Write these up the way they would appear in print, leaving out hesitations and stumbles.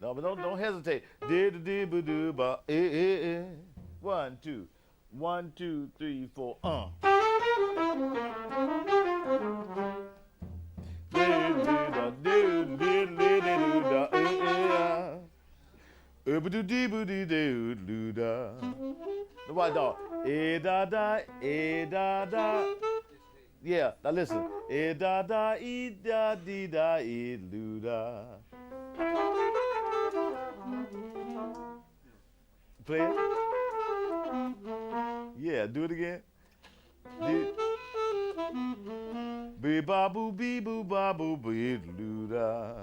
No, but don't hesitate. 1, 2, 1, 2, 3, 4. The white dog. Da da, da da. Yeah, now listen. Da da, da dee da, do da. Play it. Yeah, do it again. Be ba boo be boo ba boo be do da.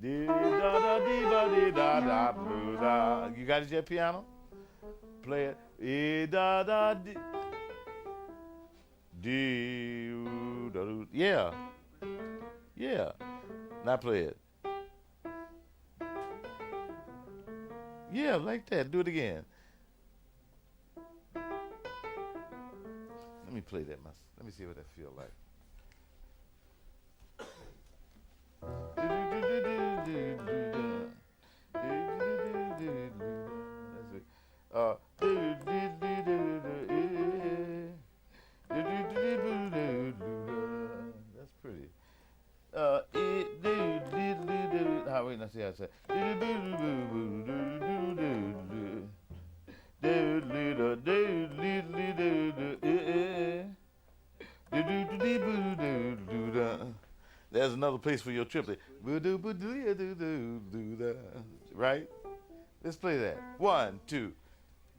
Dee da da dee ba dee da da do da. You got it yet, piano? Play it. Da da dee. Dee da do. Yeah. Yeah. Now play it. Yeah, like that. Do it again. Let me play that. Let me see what that feel like. That's pretty. Wait, let's see how I say. There's another place for your triplet. Right? Let's play that. 1, 2.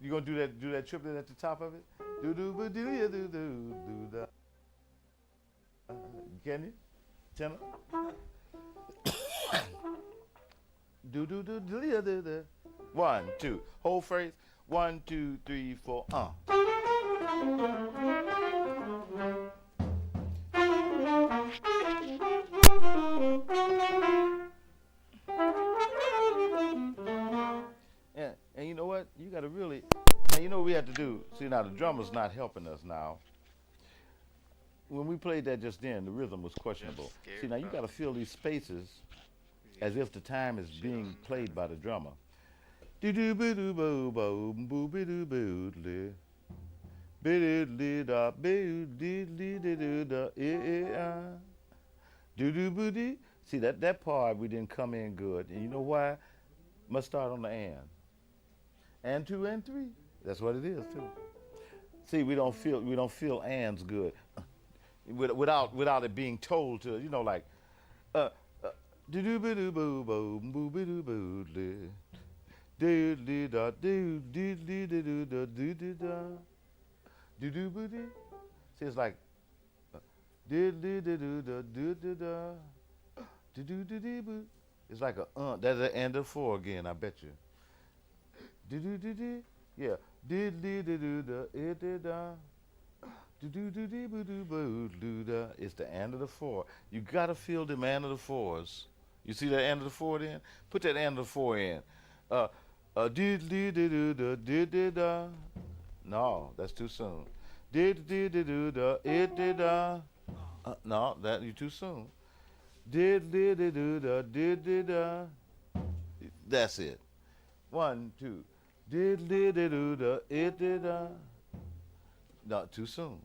You gonna do that triplet at the top of it? Can you? Tenor? Do. 1, 2. Whole phrase. 1, 2, 3, 4. And you know what? You got to really. Now you know what we have to do. See, now the drummer's not helping us now. When we played that just then, the rhythm was questionable. See, now you got to fill these spaces as if the time is being played by the drummer. See, that part we didn't come in good. And you know why? Must start on the and. And 2 and 3. That's what it is too. See, we don't feel ands good without it being told to, you know, like see, it's like it's like a that's the end of 4 again, I bet you. Yeah. It's the end of the 4. You gotta feel the end of the 4s. You see that end of the 4 then? Put that end of the 4 in. No, that's too soon. No, that you too soon. That's it. 1, 2. No, too soon.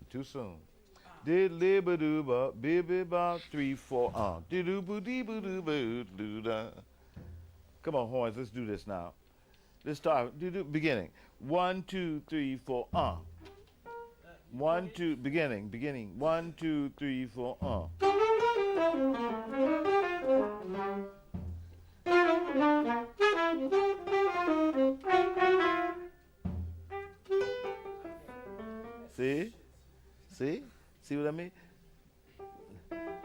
Too soon. 3, 4. Come on, horns. Let's do this now. Let's start. Beginning. 1, 2, 3, 4. 1, 2. Beginning. 1, 2, 3, 4. See? See what I mean?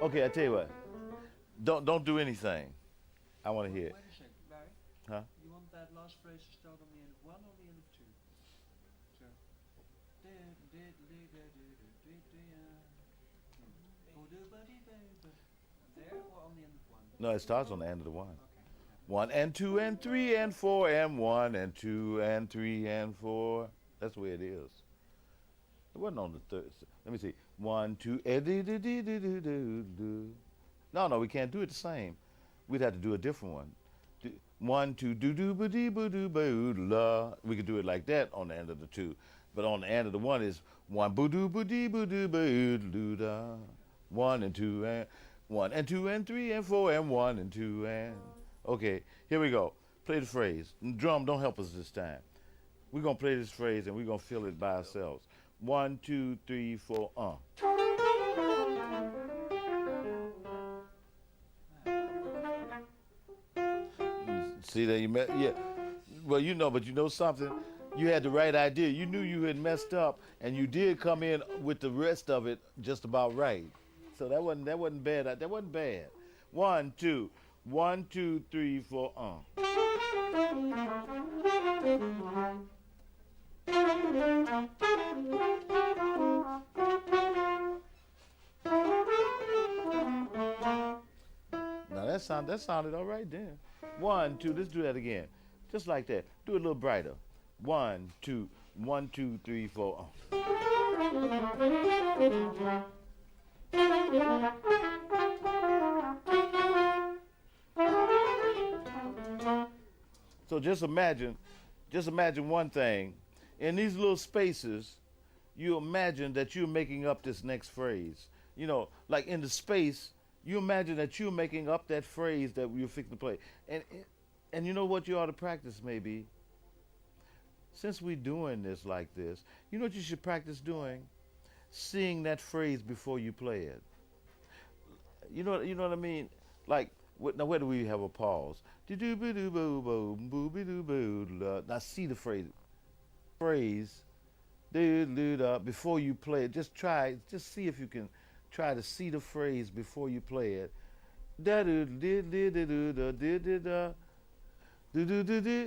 Okay, I tell you what. Don't do anything. I want to hear it. Wait a second, Barry. Huh? You want that last phrase to start on the end of 1 or the end of 2? So. There or on the end of 1? No, it starts on the end of the 1. Okay. 1 and 2 and 3 and 4 and 1 and 2 and 3 and 4. That's the way it is. It wasn't on the third. Let me see. 1, 2, do. No, we can't do it the same. We'd have to do a different one. 1, 2, do do ba dee ba do ba la. We could do it like that on the end of the 2, but on the end of the 1 is 1 boo doo ba dee ba do ba do da. 1 and 2 and 1 and 2 and 3 and 4 and 1 and 2 and. Okay, here we go. Play the phrase. Drum, don't help us this time. We're gonna play this phrase and we're gonna feel it by ourselves. 1, 2, 3, 4. See that you met? Yeah. Well, but you know something? You had the right idea. You knew you had messed up, and you did come in with the rest of it just about right. So that wasn't bad. That wasn't bad. 1, 2, 1, 2, 3, 4. Now that sounded all right then. 1, 2. Let's do that again, just like that. Do it a little brighter. 1, 2, 1, 2, 3, 4. So just imagine one thing. In these little spaces, you imagine that you're making up this next phrase. Like in the space, you imagine that you're making up that phrase that you're fixing to play. And you know what you ought to practice maybe? Since we're doing this like this, you know what you should practice doing? Seeing that phrase before you play it. You know what I mean? Like, now where do we have a pause? Now see the phrase. Before you play it. Just see if you can try to see the phrase before you play it.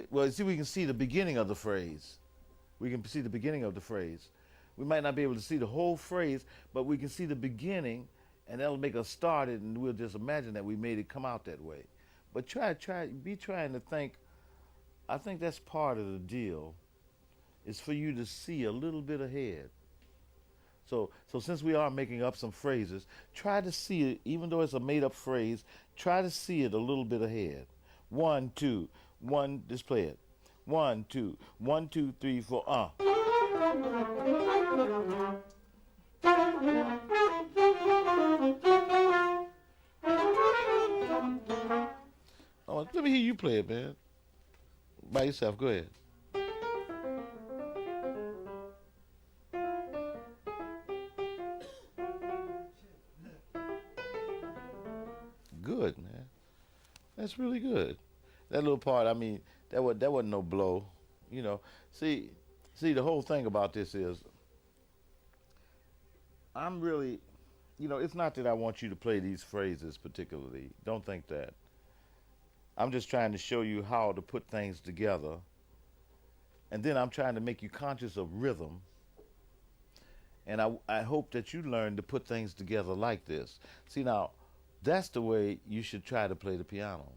Well, see, we can see the beginning of the phrase. We can see the beginning of the phrase. We might not be able to see the whole phrase, but we can see the beginning, and that'll make us start it, and we'll just imagine that we made it come out that way. But be trying to think. I think that's part of the deal, is for you to see a little bit ahead. So since we are making up some phrases, try to see it, even though it's a made-up phrase, try to see it a little bit ahead. 1, 2, 1, just play it. 1, 2, 1, 2, 3, 4, Oh, let me hear you play it, man. By yourself, go ahead. Good, man. That's really good. That little part, I mean, that wasn't no blow. See, the whole thing about this is, I'm really, it's not that I want you to play these phrases particularly. Don't think that. I'm just trying to show you how to put things together. And then I'm trying to make you conscious of rhythm. And I hope that you learn to put things together like this. See, now, that's the way you should try to play the piano.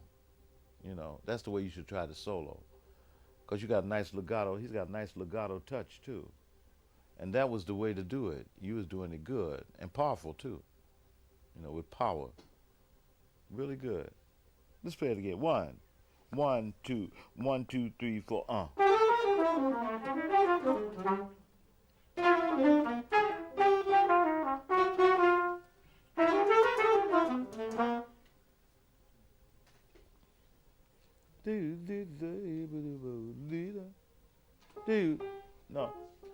That's the way you should try to solo. Because you got a nice legato. He's got a nice legato touch, too. And that was the way to do it. You was doing it good and powerful, too. With power. Really good. Let's play it again. 1, 1, 2, 1, 2, 3, 4,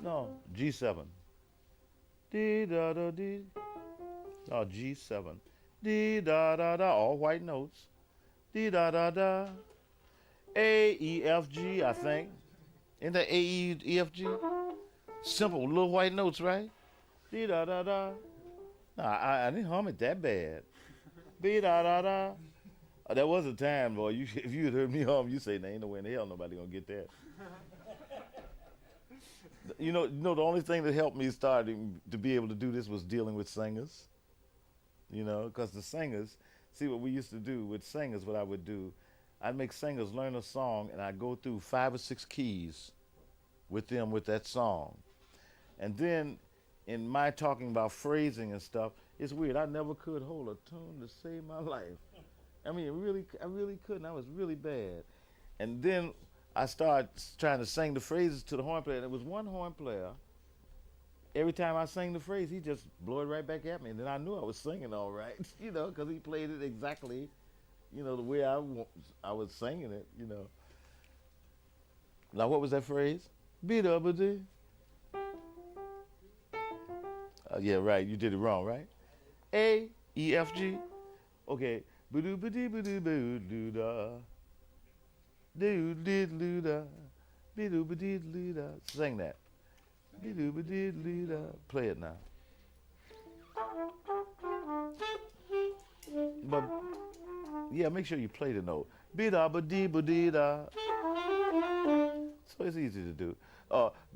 No, G7. No, G7. D da da da, all white notes. D da da da. A E F G, I think. Isn't that A E F G? Simple little white notes, right? D da da da. No, I didn't hum it that bad. B da da da. There was a time, boy. If you had heard me hum, you say, "There ain't no way in hell nobody gonna get that." The only thing that helped me starting to be able to do this was dealing with singers. Because the singers, see what we used to do with singers, what I would do, I'd make singers learn a song, and I'd go through 5 or 6 keys with them with that song. And then in my talking about phrasing and stuff, it's weird. I never could hold a tune to save my life. I mean, I really couldn't. I was really bad. And then I started trying to sing the phrases to the horn player, and it was one horn player. Every time I sang the phrase, he just blew it right back at me, and then I knew I was singing all right, because he played it exactly, the way I was singing it. Now, what was that phrase? Beat up a day. Yeah, right. You did it wrong, right? A, E, F, G. Okay. Ba-doo ba-dee ba-doo ba-doo da. Do did do da. Be-doo ba-dee doo da. Sing that. Be-doo ba-dee doo da. Play it now. But yeah, make sure you play the note. Be-da ba-dee ba-dee da. So it's easy to do.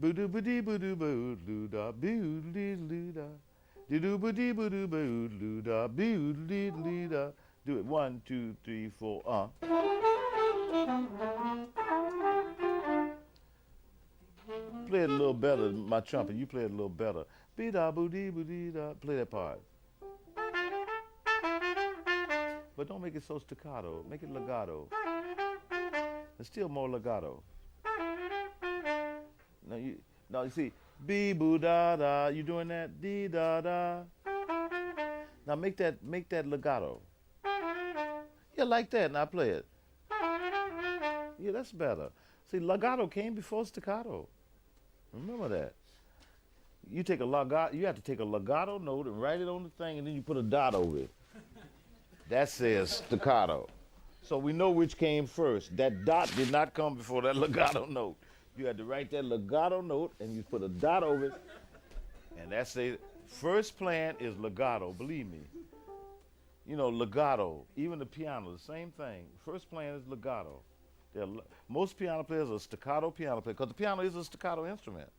Boo-doo ba-dee ba-doo ba-doo da. Boo-doo da. Do ba dee ba doo ba doo da boo dee dee da. Do it 1, 2, 3, 4. Play it a little better, my trumpet. You play it a little better. Be da boo dee da. Play that part. But don't make it so staccato. Make it legato. There's still more legato. Now you see. Be boo da da, you doing that? Dee da da. Now make that legato. Yeah, like that. Now play it. Yeah, that's better. See, legato came before staccato. Remember that. You have to take a legato note and write it on the thing, and then you put a dot over it. That says staccato. So we know which came first. That dot did not come before that legato note. You had to write that legato note, and you put a dot over it, and that's the first plan is legato. Believe me. Legato. Even the piano, the same thing. First plan is legato. Most piano players are staccato piano players because the piano is a staccato instrument.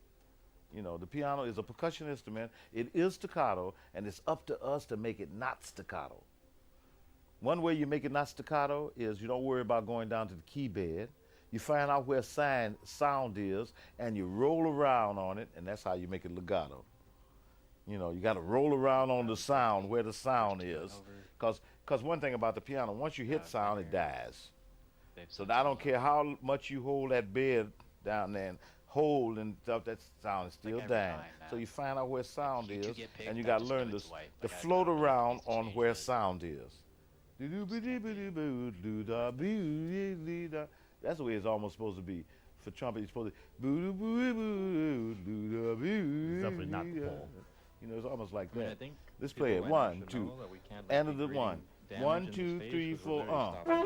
The piano is a percussion instrument. It is staccato, and it's up to us to make it not staccato. One way you make it not staccato is you don't worry about going down to the key bed. You find out where sound is, and you roll around on it, and that's how you make it legato. You got to roll around on the sound where the sound is, because one thing about the piano, once you hit sound, it dies. So I don't care how much you hold that bed down there and hold and stuff, that sound is still dying. So you find out where sound is, and you got to learn to float around on where sound is. That's the way it's almost supposed to be. For trumpet, it's supposed to be. Definitely not the pole. It's almost like I mean, that. I think Let's play it. people 1, should 2. know that we can't, End of be the creating 1. damage 1, in the 2, space 3, because we're 4. very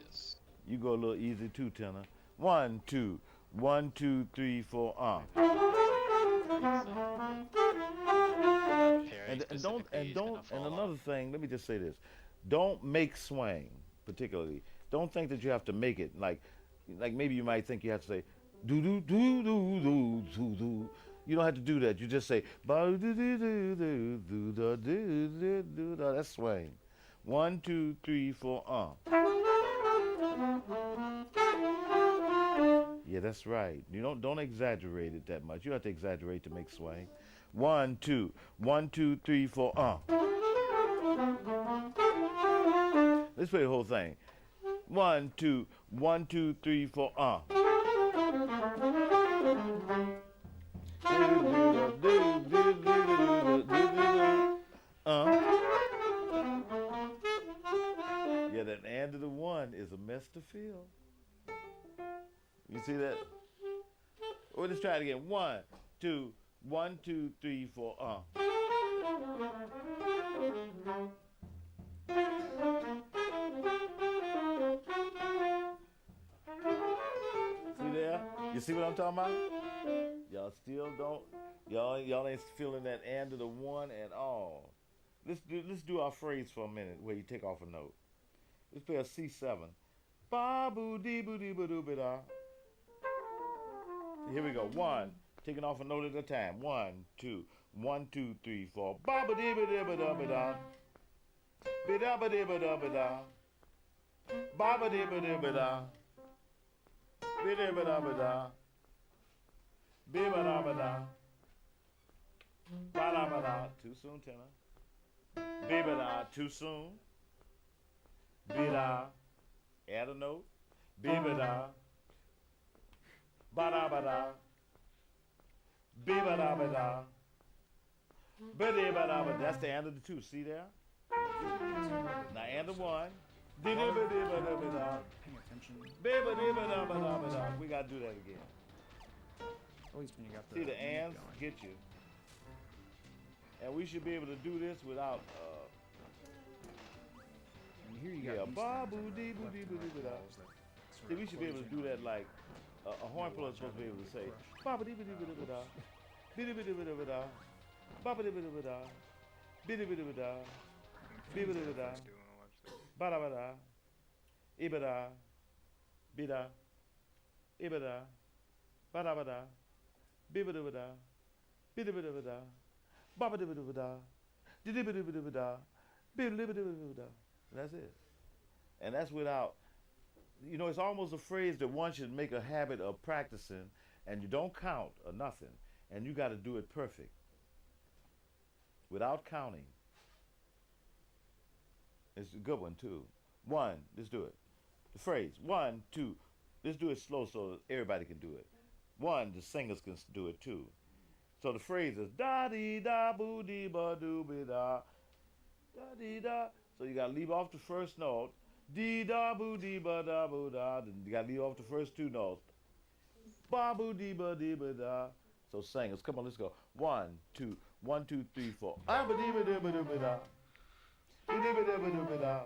Yes. You go a little easy too, tenor. 1, 2. 1, 2, 3, 4. And another thing, let me just say this. Don't make swing, particularly. Don't think that you have to make it like maybe you might think you have to say do do do do do do do. You don't have to do that. You just say ba do do do do do do do do. That's swing. 1, 2, 3, 4. Yeah, that's right. You don't exaggerate it that much. You don't have to exaggerate to make swing. 1, 2. 1, 2, 3, 4. Let's play the whole thing. 1, 2. 1, 2, 3, 4. Yeah, that end of the 1 is a mess to feel. You see that? Well, let's try it again. 1, 2. 1, 2, 3, 4. See there? You see what I'm talking about? Y'all still don't. Y'all ain't feeling that end of the 1 at all. Let's do our phrase for a minute where you take off a note. Let's play a C7. Ba boo dee boo dee boo doo ba da. Here we go. 1, taking off a note at a time. 1, 2. 1, 2, 3, 4. Ba ba dee ba dee ba da ba da. Ba da ba dee ba da ba da. Ba ba dee ba dee ba da. Ba dee ba da ba da. Be-ba-da-ba-da. Ba-da-ba-da. Too soon, tenor. Be-ba-da. Too soon. Be-da. Add a note. Be-ba-da. Ba-da-ba-da. Be-ba-da-ba-da. Ba-da-ba-da-ba. That's the end of the two. See there? Now and the one. Di-di-ba-di-ba-da-ba-da. Paying attention. Be-ba-di-ba-da-ba-da-ba-da. We gotta do that again. At least when you got the See the beat ands going. get you. And we should be able to do this without And here you yeah, got ba-boo dee boo dee boo dee boo da. See, we should be able to do that like a horn player is supposed to be able to say ba-ba dee boo dee boo dee boo da. Biddy biddy biddy biddy da. Ba-ba dee biddy biddy da. Biddy biddy biddy da. Biddy biddy biddy da. Ba-da-ba-da. Ibada. Bida. Ibada. Ba-da-ba-da. Bibba-dibba-da. Bidda-bidda-bidda. Baba-dibba-dibba-da. Diddy-bidda-bidda-bidda. Bidda-bidda-bidda-bidda. That's it. And that's without, you know, it's almost a phrase that one should make a habit of practicing, and you don't count or nothing, and you got to do it perfect without counting. It's a good one too. One, let's do it. The phrase, 1, 2. Let's do it slow so everybody can do it. One, the singers can do it too. So the phrase is da dee da boo dee ba doo be da da dee da. So you gotta leave off the first note. Dee da boo dee ba da boo da. Then you gotta leave off the first two notes. Ba boo dee ba da. So singers, come on, let's go. 1, 2, 1, 2, 3, 4. Ah ba dee ba dee ba doo be da. Dee dee ba dee ba doo be da.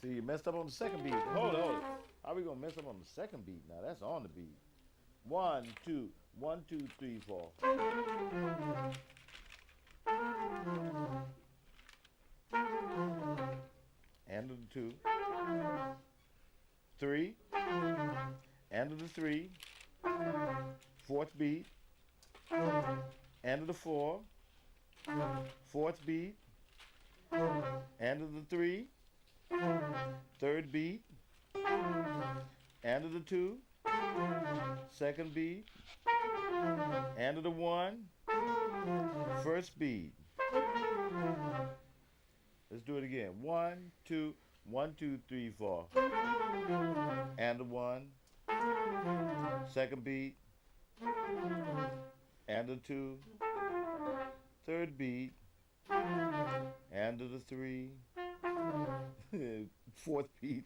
See, you messed up on the second beat. Hold it. How we gonna mess up on the second beat now? That's on the beat. 1, 2, 1, 2, 3, 4. End of the 2. 3. End of the 3. Fourth beat. End of the 4. Fourth beat. End of the 3. Third beat. End of the 2. Second beat. End of the 1. First beat. Let's do it again. 1, 2, 1, 2, 3, 4. And the 1. Second beat. And the 2. Third beat. And of the 3. Fourth beat.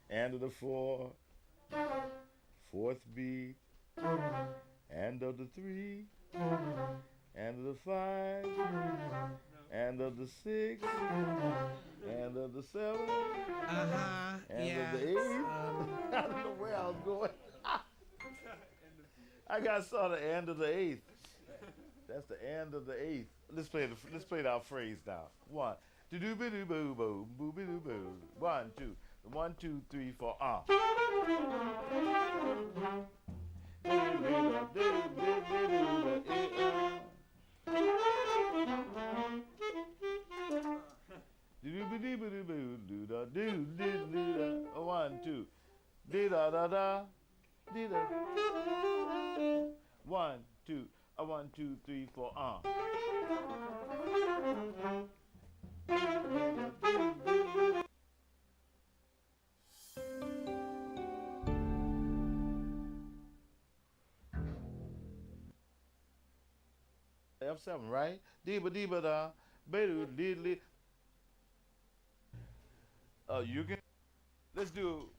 And of the 4. Fourth beat. And of the 3. And of the 5. And of the 6. And of the 7. And of the 8. I don't know where I was going. I got saw the end of the 8th. That's the end of the 8th. Let's play our phrase now. 1. Do do boo boo boo boo boo boo boo. 1, 2. 1, 2, 3, 4. Do do boo boo boo do da do do da. 1, 2. Dee da da da. Dee da. 1, 2. 1, 2, 3, 4. F7, right? Dee ba da. Ba do dee dee. You can. Let's do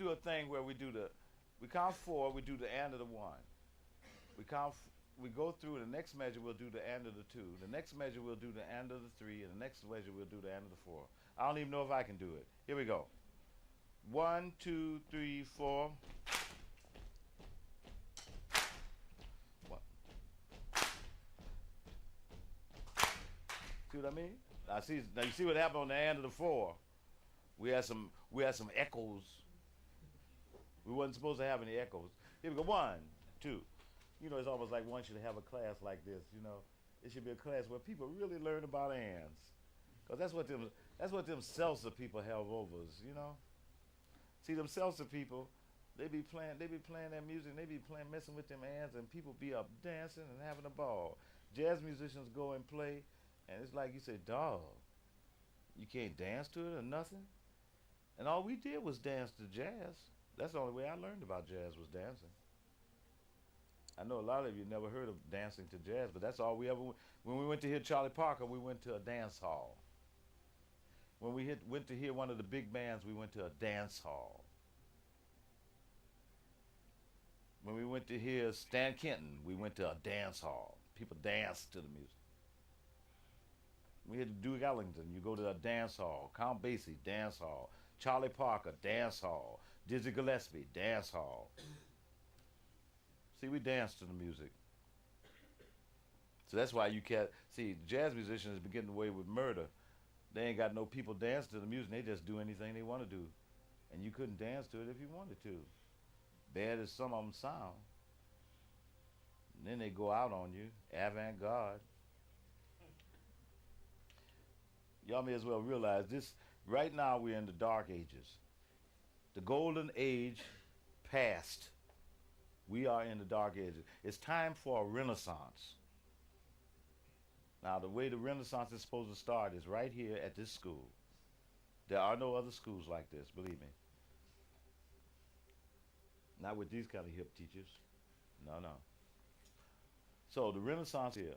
a thing where we count 4. We do the end of the 1. We go through the next measure. We'll do the end of the 2. The next measure we'll do the end of the 3, and the next measure we'll do the end of the 4. I don't even know if I can do it. Here we go. 1, 2, 3, 4. What? See what I mean? Now you see what happened on the end of the 4. We had some echoes. We wasn't supposed to have any echoes. Here we go. 1, 2. You know, it's almost like one should have a class like this. You know, it should be a class where people really learn about ands, cause that's what them salsa people have over us. You know, see them salsa people, They be playing that music, and they be playing, messing with them hands, and people be up dancing and having a ball. Jazz musicians go and play, and it's like you say, dog, you can't dance to it or nothing. And all we did was dance to jazz. That's the only way I learned about jazz was dancing. I know a lot of you never heard of dancing to jazz, but that's all we ever. When we went to hear Charlie Parker, we went to a dance hall. When we went to hear one of the big bands, we went to a dance hall. When we went to hear Stan Kenton, we went to a dance hall. People danced to the music. We had Duke Ellington, you go to a dance hall. Count Basie, dance hall. Charlie Parker, dance hall. Dizzy Gillespie, dance hall. See, we dance to the music. So that's why you can't see jazz musicians be getting away with murder. They ain't got no people dance to the music. They just do anything they want to do, and you couldn't dance to it if you wanted to. Bad as some of them sound, and then they go out on you, avant-garde. Y'all may as well realize this. Right now we're in the dark ages. The golden age passed. We are in the dark ages. It's time for a renaissance. Now, the way the Renaissance is supposed to start is right here at this school. There are no other schools like this, believe me. Not with these kind of hip teachers. No, no. So the Renaissance here.